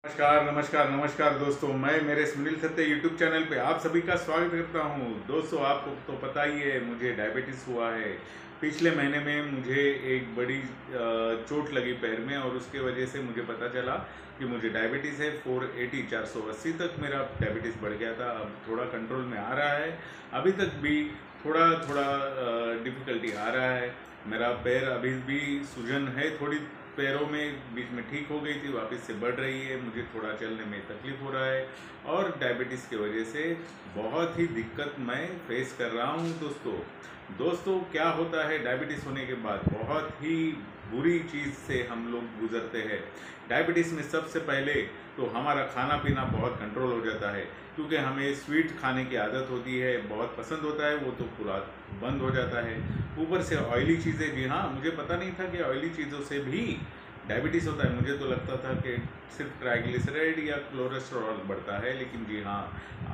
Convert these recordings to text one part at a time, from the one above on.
नमस्कार नमस्कार नमस्कार दोस्तों, मैं मेरे सुनील सत्य यूट्यूब चैनल पे आप सभी का स्वागत करता हूं। दोस्तों, आपको तो पता ही है मुझे डायबिटीज़ हुआ है। पिछले महीने में मुझे एक बड़ी चोट लगी पैर में और उसके वजह से मुझे पता चला कि मुझे डायबिटीज़ है। 480 480 तक मेरा डायबिटीज़ बढ़ गया था। अब थोड़ा कंट्रोल में आ रहा है, अभी तक भी थोड़ा थोड़ा डिफ़िकल्टी आ रहा है। मेरा पैर अभी भी सूजन है थोड़ी पैरों में, बीच में ठीक हो गई थी, वापस से बढ़ रही है। मुझे थोड़ा चलने में तकलीफ हो रहा है और डायबिटीज़ की वजह से बहुत ही दिक्कत मैं फेस कर रहा हूँ। दोस्तों क्या होता है डायबिटीज़ होने के बाद, बहुत ही बुरी चीज़ से हम लोग गुजरते हैं। डायबिटीज़ में सबसे पहले तो हमारा खाना पीना बहुत कंट्रोल हो जाता है, क्योंकि हमें स्वीट खाने की आदत होती है, बहुत पसंद होता है, वो तो पूरा बंद हो जाता है। ऊपर से ऑयली चीज़ें, जी हाँ, मुझे पता नहीं था कि ऑयली चीज़ों से भी डायबिटीज़ होता है। मुझे तो लगता था कि सिर्फ ट्राइग्लिसराइड या कोलेस्ट्रॉल बढ़ता है, लेकिन जी हाँ,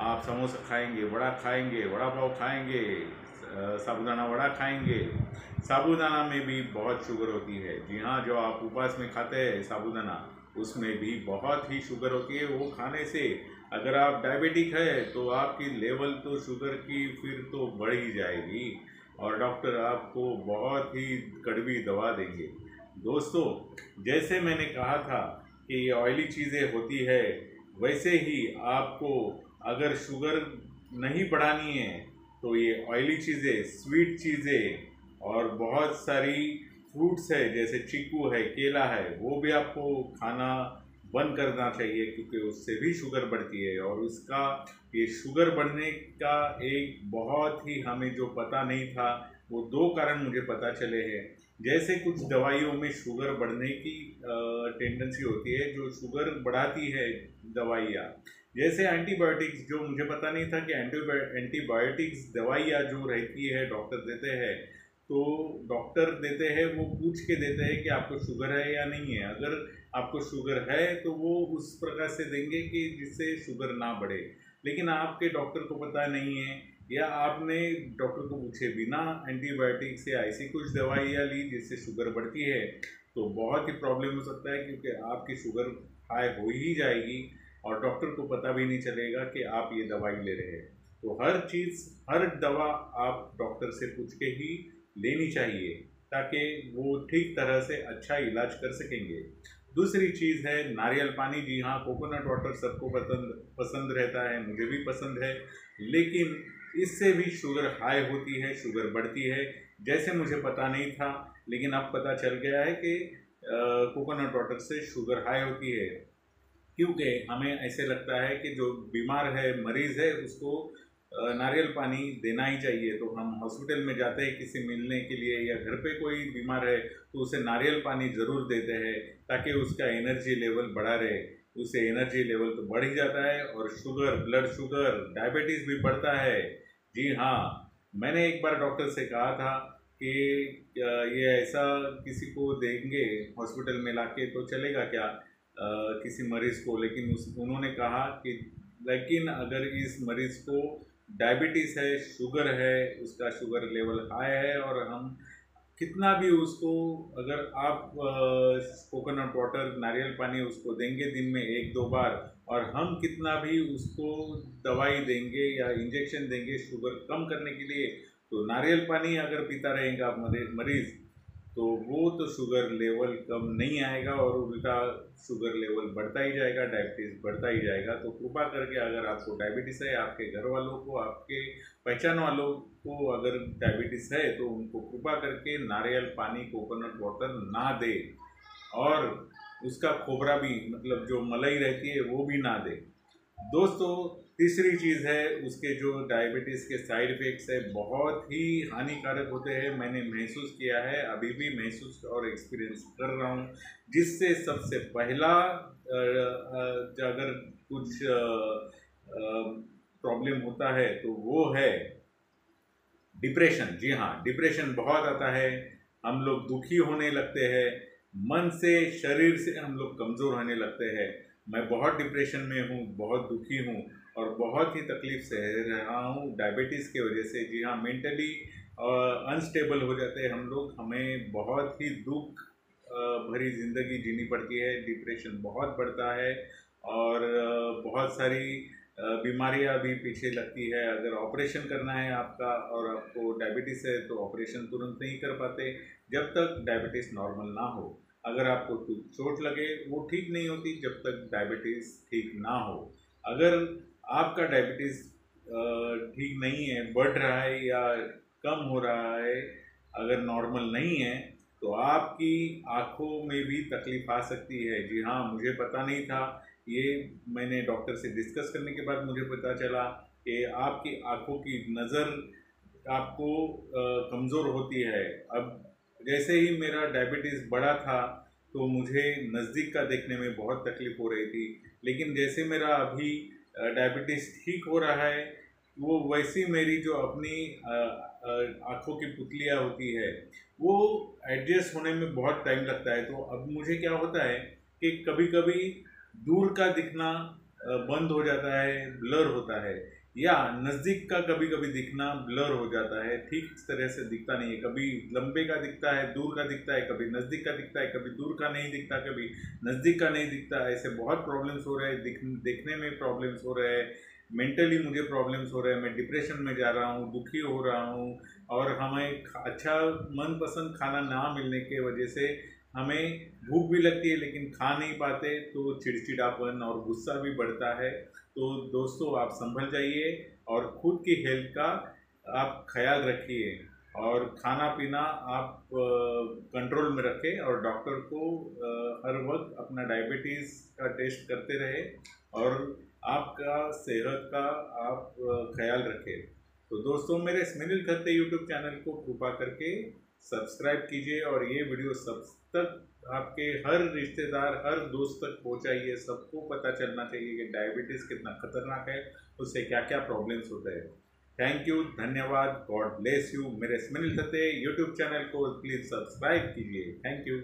आप समोसा खाएंगे, वड़ा खाएंगे, वड़ा पाव खाएंगे, साबूदाना वड़ा खाएंगे, साबूदाना में भी बहुत शुगर होती है। जी हाँ, जो आप उपवास में खाते हैं साबूदाना, उसमें भी बहुत ही शुगर होती है। वो खाने से अगर आप डायबिटिक है तो आपकी लेवल तो शुगर की फिर तो बढ़ ही जाएगी और डॉक्टर आपको बहुत ही कड़वी दवा देंगे। दोस्तों, जैसे मैंने कहा था कि ऑयली चीज़ें होती है, वैसे ही आपको अगर शुगर नहीं बढ़ानी है तो ये ऑयली चीज़ें, स्वीट चीज़ें और बहुत सारी फ्रूट्स है, जैसे चीकू है, केला है, वो भी आपको खाना बंद करना चाहिए, क्योंकि उससे भी शुगर बढ़ती है। और उसका ये शुगर बढ़ने का एक बहुत ही हमें जो पता नहीं था, वो दो कारण मुझे पता चले हैं। जैसे कुछ दवाइयों में शुगर बढ़ने की टेंडेंसी होती है, जो शुगर बढ़ाती है दवाइयाँ, जैसे एंटीबायोटिक्स, जो मुझे पता नहीं था कि एंटीबायोटिक्स दवाइयाँ जो रहती है डॉक्टर देते हैं, तो डॉक्टर देते हैं वो पूछ के देते हैं कि आपको शुगर है या नहीं है। अगर आपको शुगर है तो वो उस प्रकार से देंगे कि जिससे शुगर ना बढ़े, लेकिन आपके डॉक्टर को पता नहीं है या आपने डॉक्टर को पूछे बिना एंटीबायोटिक्स या ऐसी कुछ दवाइयाँ ली जिससे शुगर बढ़ती है, तो बहुत ही प्रॉब्लम हो सकता है, क्योंकि आपकी शुगर हाई हो ही जाएगी और डॉक्टर को पता भी नहीं चलेगा कि आप ये दवाई ले रहे हैं। तो हर चीज़, हर दवा आप डॉक्टर से पूछ के ही लेनी चाहिए, ताकि वो ठीक तरह से अच्छा इलाज कर सकेंगे। दूसरी चीज़ है नारियल पानी। जी हाँ, कोकोनट वाटर सबको पसंद रहता है, मुझे भी पसंद है, लेकिन इससे भी शुगर हाई होती है, शुगर बढ़ती है। जैसे मुझे पता नहीं था, लेकिन अब पता चल गया है कि कोकोनट वाटर से शुगर हाई होती है, क्योंकि हमें ऐसे लगता है कि जो बीमार है, मरीज़ है, उसको नारियल पानी देना ही चाहिए। तो हम हॉस्पिटल में जाते हैं किसी मिलने के लिए, या घर पे कोई बीमार है तो उसे नारियल पानी ज़रूर देते हैं, ताकि उसका एनर्जी लेवल बढ़ा रहे। उससे एनर्जी लेवल तो बढ़ ही जाता है और शुगर, ब्लड शुगर, डायबिटीज़ भी बढ़ता है। जी हाँ, मैंने एक बार डॉक्टर से कहा था कि ये ऐसा किसी को देंगे हॉस्पिटल में लाके तो चलेगा क्या, किसी मरीज़ को, लेकिन उन्होंने कहा कि लेकिन अगर इस मरीज़ को डायबिटीज़ है, शुगर है, उसका शुगर लेवल हाई है, और हम कितना भी उसको, अगर आप कोकोनट वाटर, नारियल पानी उसको देंगे दिन में 1-2 बार, और हम कितना भी उसको दवाई देंगे या इंजेक्शन देंगे शुगर कम करने के लिए, तो नारियल पानी अगर पीता रहेगा मरीज़, तो वो तो शुगर लेवल कम नहीं आएगा और उल्टा शुगर लेवल बढ़ता ही जाएगा, डायबिटीज़ बढ़ता ही जाएगा। तो कृपा करके, अगर आपको डायबिटीज़ है, आपके घर वालों को, आपके पहचान वालों को अगर डायबिटीज़ है, तो उनको कृपा करके नारियल पानी, कोकोनट वाटर ना दे, और उसका खोबरा भी, मतलब जो मलाई रहती है, वो भी ना दे। दोस्तों, तीसरी चीज़ है, उसके जो डायबिटीज़ के साइड इफ़ेक्ट्स है, बहुत ही हानिकारक होते हैं। मैंने महसूस किया है, अभी भी महसूस और एक्सपीरियंस कर रहा हूँ। जिससे सबसे पहला अगर कुछ प्रॉब्लम होता है तो वो है डिप्रेशन। जी हाँ, डिप्रेशन बहुत आता है, हम लोग दुखी होने लगते हैं, मन से, शरीर से हम लोग कमज़ोर होने लगते हैं। मैं बहुत डिप्रेशन में हूँ, बहुत दुखी हूँ और बहुत ही तकलीफ सह रहा हूँ डायबिटीज़ के वजह से। जी हाँ, मेंटली अनस्टेबल हो जाते हैं हम लोग, हमें बहुत ही दुख भरी ज़िंदगी जीनी पड़ती है, डिप्रेशन बहुत बढ़ता है और बहुत सारी बीमारियां भी पीछे लगती है। अगर ऑपरेशन करना है आपका और आपको डायबिटीज़ है तो ऑपरेशन तुरंत नहीं कर पाते जब तक डायबिटीज़ नॉर्मल ना हो। अगर आपको चोट लगे वो ठीक नहीं होती जब तक डायबिटीज़ ठीक ना हो। अगर आपका डायबिटीज़ ठीक नहीं है, बढ़ रहा है या कम हो रहा है, अगर नॉर्मल नहीं है तो आपकी आँखों में भी तकलीफ आ सकती है। जी हाँ, मुझे पता नहीं था, ये मैंने डॉक्टर से डिस्कस करने के बाद मुझे पता चला कि आपकी आँखों की नज़र आपको कमज़ोर होती है। अब जैसे ही मेरा डायबिटीज़ बढ़ा था तो मुझे नज़दीक का देखने में बहुत तकलीफ़ हो रही थी, लेकिन जैसे मेरा अभी डायबिटीज़ ठीक हो रहा है वो वैसी मेरी जो अपनी आँखों की पुतलियाँ होती है वो एडजस्ट होने में बहुत टाइम लगता है। तो अब मुझे क्या होता है कि कभी कभी दूर का दिखना बंद हो जाता है, ब्लर होता है, या नज़दीक का कभी कभी दिखना ब्लर हो जाता है, ठीक तरह से दिखता नहीं है। कभी लंबे का दिखता है, दूर का दिखता है, कभी नज़दीक का दिखता है, कभी दूर का नहीं दिखता, कभी नज़दीक का नहीं दिखता। ऐसे बहुत प्रॉब्लम्स हो रहे हैं, देखने में प्रॉब्लम्स हो रहे हैं, मेंटली मुझे प्रॉब्लम्स हो रहे हैं, मैं डिप्रेशन में जा रहा हूँ, दुखी हो रहा हूँ। और हमें अच्छा मनपसंद खाना ना मिलने की वजह से हमें भूख भी लगती है लेकिन खा नहीं पाते, तो चिड़चिड़ापन और गुस्सा भी बढ़ता है। तो दोस्तों आप संभल जाइए और खुद की हेल्थ का आप ख्याल रखिए और खाना पीना आप कंट्रोल में रखें और डॉक्टर को हर वक्त अपना डायबिटीज़ का टेस्ट करते रहे और आपका सेहत का आप ख्याल रखें। तो दोस्तों मेरे स्मिनिल खत्ते यूट्यूब चैनल को कृपा करके सब्सक्राइब कीजिए और ये वीडियो सब तक आपके हर रिश्तेदार, हर दोस्त तक पहुंचाइए। सबको पता चलना चाहिए कि डायबिटीज़ कितना खतरनाक है, उससे क्या क्या प्रॉब्लम्स होते हैं। थैंक यू, धन्यवाद, गॉड ब्लेस यू। मेरे स्मिनिल खत्ते यूट्यूब चैनल को प्लीज़ सब्सक्राइब कीजिए। Thank you.